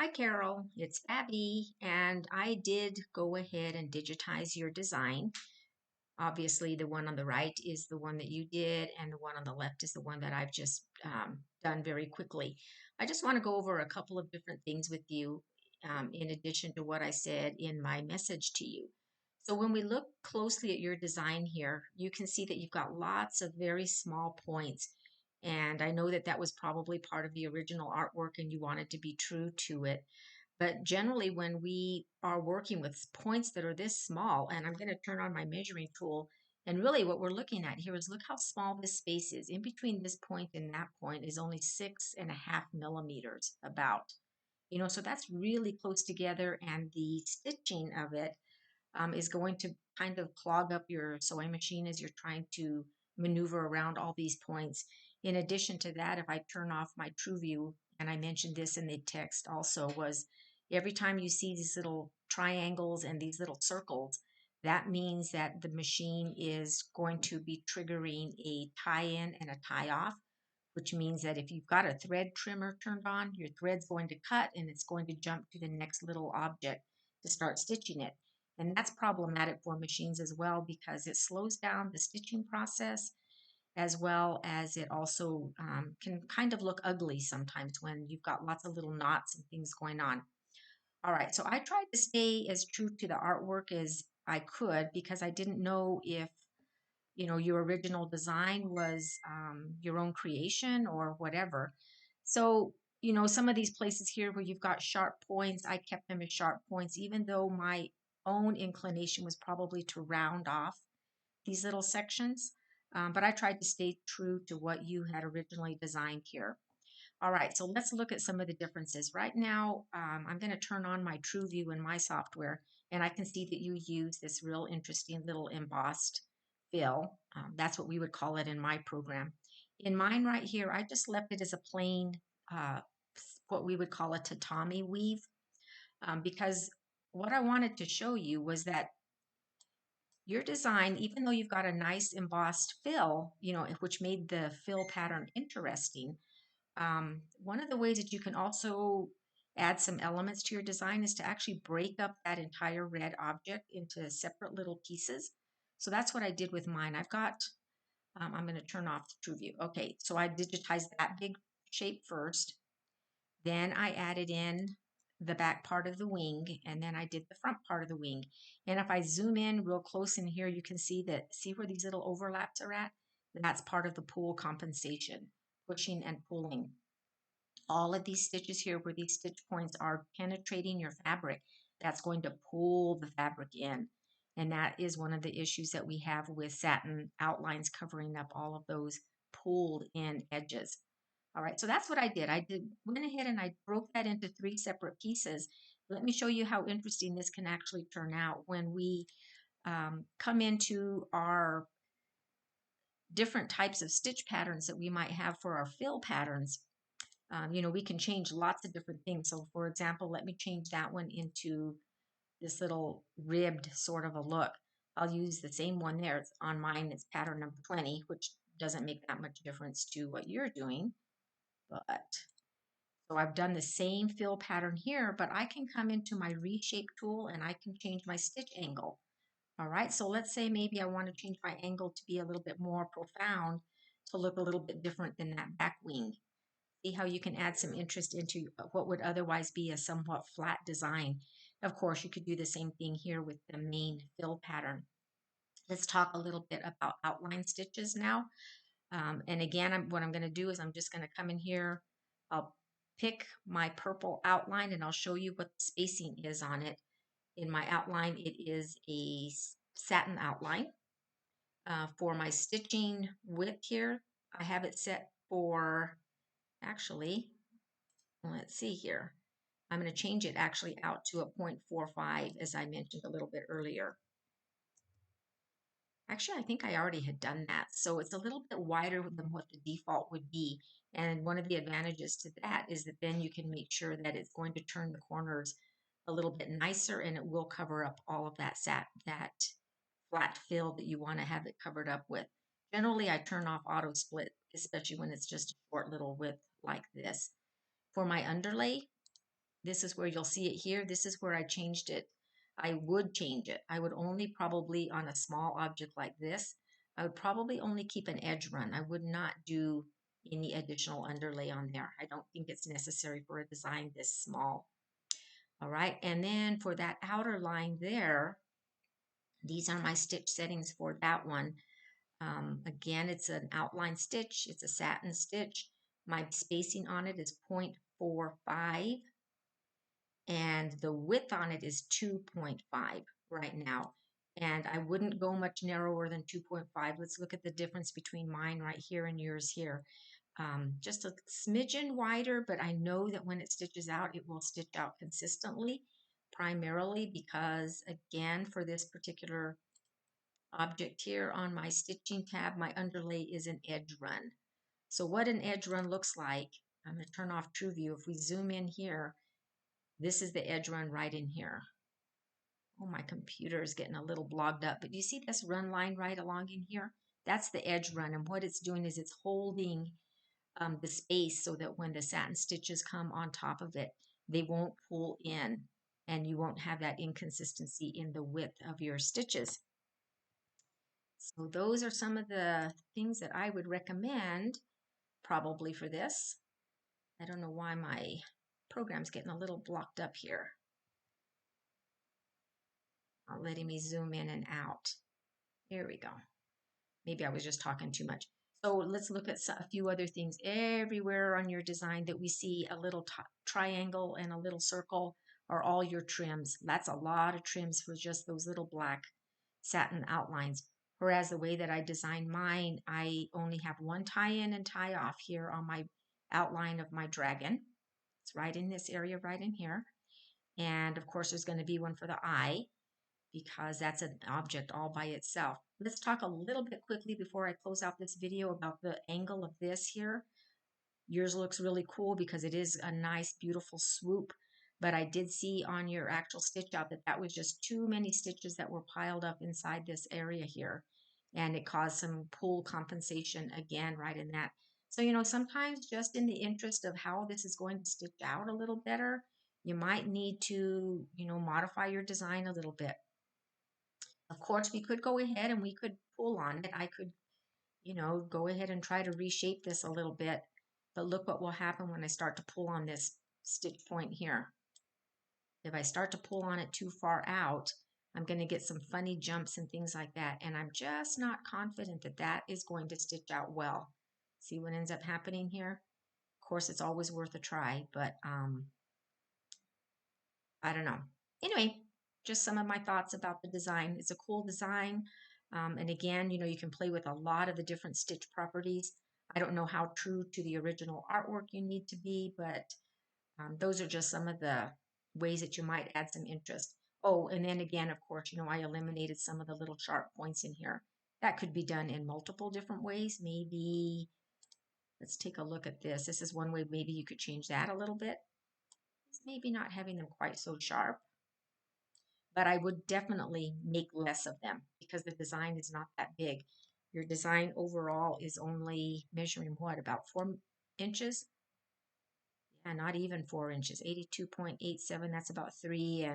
Hi, Carol. It's Abby, and I did go ahead and digitize your design. Obviously, the one on the right is the one that you did, and the one on the left is the one that I've just done very quickly. I just want to go over a couple of different things with you, in addition to what I said in my message to you. So, when we look closely at your design here, you can see that you've got lots of very small points. And I know that that was probably part of the original artwork and you wanted to be true to it. But generally, when we are working with points that are this small, and I'm going to turn on my measuring tool, and really what we're looking at here is look how small this space is. In between this point and that point is only 6.5 millimeters about. So that's really close together, and the stitching of it is going to kind of clog up your sewing machine as you're trying to maneuver around all these points. In addition to that, if I turn off my true view, and I mentioned this in the text also, was every time you see these little triangles and these little circles, that means that the machine is going to be triggering a tie-in and a tie-off, which means that if you've got a thread trimmer turned on, your thread's going to cut and it's going to jump to the next little object to start stitching it. And that's problematic for machines as well because it slows down the stitching process, as well as it also can kind of look ugly sometimes when you've got lots of little knots and things going on. All right, so I tried to stay as true to the artwork as I could because I didn't know if your original design was your own creation or whatever. So some of these places here where you've got sharp points, I kept them as sharp points, even though my own inclination was probably to round off these little sections. But I tried to stay true to what you had originally designed here. All right, so let's look at some of the differences. Right now, I'm going to turn on my True View in my software, and I can see that you use this real interesting little embossed fill. That's what we would call it in my program. In mine right here, I just left it as a plain, uh, what we would call a tatami weave, because what I wanted to show you was that your design, even though you've got a nice embossed fill, which made the fill pattern interesting, one of the ways that you can also add some elements to your design is to actually break up that entire red object into separate little pieces. So that's what I did with mine. I'm going to turn off the True View. Okay, so I digitized that big shape first. Then I added in the back part of the wing, and then I did the front part of the wing. And if I zoom in real close in here, you can see where these little overlaps are at? That's part of the pull compensation, pushing and pulling. All of these stitches here where these stitch points are penetrating your fabric, that's going to pull the fabric in. And that is one of the issues that we have with satin outlines covering up all of those pulled in edges. All right, so that's what I did. Went ahead and I broke that into 3 separate pieces. Let me show you how interesting this can actually turn out when we come into our different types of stitch patterns that we might have for our fill patterns. We can change lots of different things. So for example, let me change that one into this little ribbed sort of a look. I'll use the same one there. It's on mine, it's pattern number 20, which doesn't make that much difference to what you're doing. So I've done the same fill pattern here, but I can come into my reshape tool and I can change my stitch angle. All right, so let's say maybe I want to change my angle to be a little bit more profound to look a little bit different than that back wing. See how you can add some interest into what would otherwise be a somewhat flat design. Of course, you could do the same thing here with the main fill pattern. Let's talk a little bit about outline stitches now. And again, what I'm going to do is I'm just going to come in here. I'll pick my purple outline and I'll show you what the spacing is on it. In my outline, it is a satin outline. For my stitching width here, I have it set for, actually, let's see here. I'm going to change it actually out to a 0.45 as I mentioned a little bit earlier. Actually, I think I already had done that. So it's a little bit wider than what the default would be. And one of the advantages to that is that then you can make sure that it's going to turn the corners a little bit nicer and it will cover up all of that flat fill that you want to have it covered up with. Generally, I turn off auto split, especially when it's just a short little width like this. For my underlay, This is where you'll see it here. This is where I changed it. I would change it. I would only probably on a small object like this, I would probably only keep an edge run. I would not do any additional underlay on there. I don't think it's necessary for a design this small. All right, and then for that outer line there, these are my stitch settings for that one. Again, it's an outline stitch. It's a satin stitch. My spacing on it is 0.45 and the width on it is 2.5 right now. And I wouldn't go much narrower than 2.5. Let's look at the difference between mine right here and yours here. Just a smidgen wider, but I know that when it stitches out, it will stitch out consistently, primarily because, again, for this particular object here on my stitching tab, my underlay is an edge run. So what an edge run looks like, I'm going to turn off True View. If we zoom in here, this is the edge run right in here. Oh, my computer is getting a little blogged up, but you see this run line right along in here? That's the edge run, and what it's doing is it's holding the space so that when the satin stitches come on top of it, they won't pull in and you won't have that inconsistency in the width of your stitches. So those are some of the things that I would recommend probably for this. I don't know why my program's getting a little blocked up here. Not letting me zoom in and out. Here we go. Maybe I was just talking too much. So let's look at a few other things. Everywhere on your design that we see a little triangle and a little circle are all your trims. That's a lot of trims for just those little black satin outlines. Whereas the way that I designed mine, I only have one tie-in and tie-off here on my outline of my dragon. It's right in this area, right in here. And of course, there's going to be one for the eye, because that's an object all by itself. Let's talk a little bit quickly before I close out this video about the angle of this here. Yours looks really cool because it is a nice, beautiful swoop, but I did see on your actual stitch out that that was just too many stitches that were piled up inside this area here, and it caused some pull compensation again right in that. So, you know, sometimes just in the interest of how this is going to stitch out a little better, you might need to, you know, modify your design a little bit. Of course, we could go ahead and we could pull on it. I could, you know, go ahead and try to reshape this a little bit. But look what will happen when I start to pull on this stitch point here. If I start to pull on it too far out, I'm going to get some funny jumps and things like that. And I'm just not confident that that is going to stitch out well. See what ends up happening here? Of course, it's always worth a try, but I don't know. Anyway, just some of my thoughts about the design. It's a cool design. And again, you know, you can play with a lot of the different stitch properties. I don't know how true to the original artwork you need to be, but those are just some of the ways that you might add some interest. Oh, and then again, of course, you know, I eliminated some of the little sharp points in here. That could be done in multiple different ways. Maybe, let's take a look at this. This is one way maybe you could change that a little bit. Maybe not having them quite so sharp, but I would definitely make less of them because the design is not that big. Your design overall is only measuring what, about 4 inches? Yeah, not even 4 inches, 82.87. That's about 3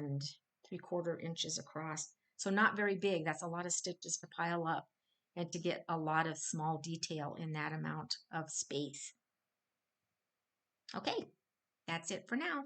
3/4 inches across. So not very big. That's a lot of stitches to pile up and to get a lot of small detail in that amount of space. Okay, that's it for now.